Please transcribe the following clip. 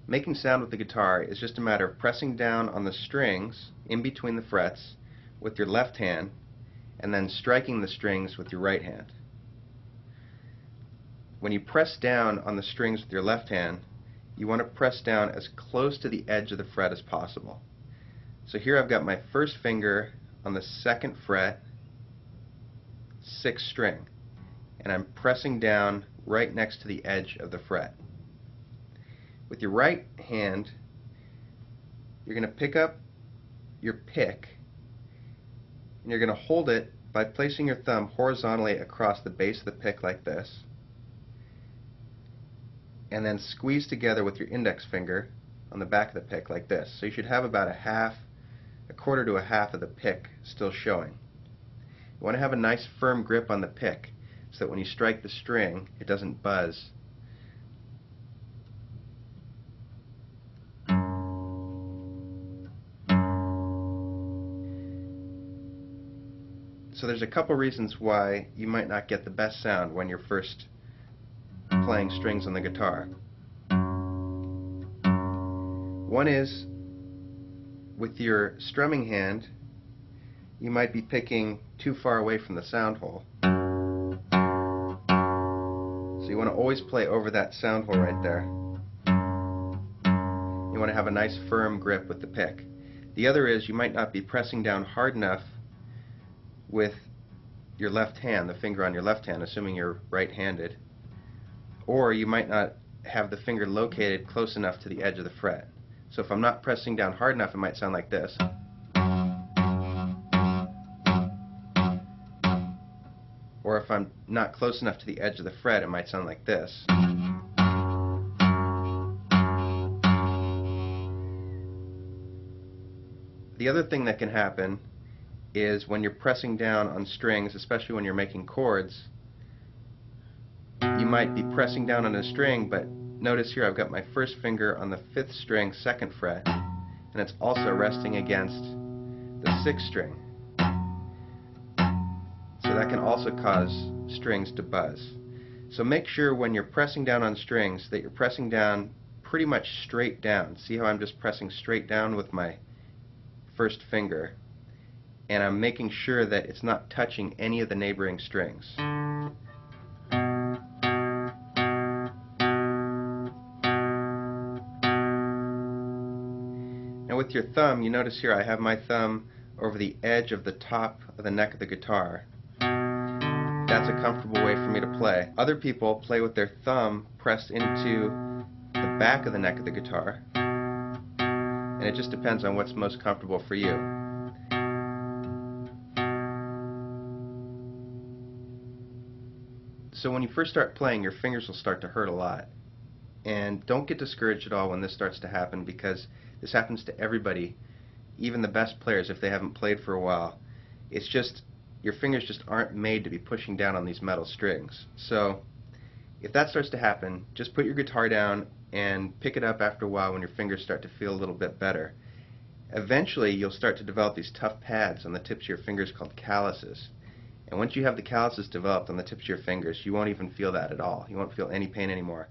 Making sound with the guitar is just a matter of pressing down on the strings in between the frets with your left hand and then striking the strings with your right hand. When you press down on the strings with your left hand, you want to press down as close to the edge of the fret as possible. So here I've got my first finger on the 2nd fret, 6th string, and I'm pressing down right next to the edge of the fret. With your right hand, you're going to pick up your pick and you're going to hold it by placing your thumb horizontally across the base of the pick like this, and then squeeze together with your index finger on the back of the pick like this. So you should have about a quarter to a half of the pick still showing. You want to have a nice firm grip on the pick so that when you strike the string it doesn't buzz. So there's a couple reasons why you might not get the best sound when you're first playing strings on the guitar. One is, with your strumming hand, you might be picking too far away from the sound hole. So you want to always play over that sound hole right there. You want to have a nice firm grip with the pick. The other is you might not be pressing down hard enough with your left hand, the finger on your left hand, assuming you're right-handed, or you might not have the finger located close enough to the edge of the fret. So if I'm not pressing down hard enough, it might sound like this. Or if I'm not close enough to the edge of the fret, it might sound like this. The other thing that can happen is when you're pressing down on strings, especially when you're making chords, you might be pressing down on a string, but notice here I've got my first finger on the 5th string, 2nd fret, and it's also resting against the 6th string. So that can also cause strings to buzz. So make sure when you're pressing down on strings that you're pressing down pretty much straight down. See how I'm just pressing straight down with my first finger, and I'm making sure that it's not touching any of the neighboring strings. Now with your thumb, you notice here I have my thumb over the edge of the top of the neck of the guitar. That's a comfortable way for me to play. Other people play with their thumb pressed into the back of the neck of the guitar, and it just depends on what's most comfortable for you. So when you first start playing, your fingers will start to hurt a lot. And don't get discouraged at all when this starts to happen, because this happens to everybody, even the best players if they haven't played for a while. It's just, your fingers just aren't made to be pushing down on these metal strings. So if that starts to happen, just put your guitar down and pick it up after a while when your fingers start to feel a little bit better. Eventually you'll start to develop these tough pads on the tips of your fingers called calluses. And once you have the calluses developed on the tips of your fingers, you won't even feel that at all. You won't feel any pain anymore.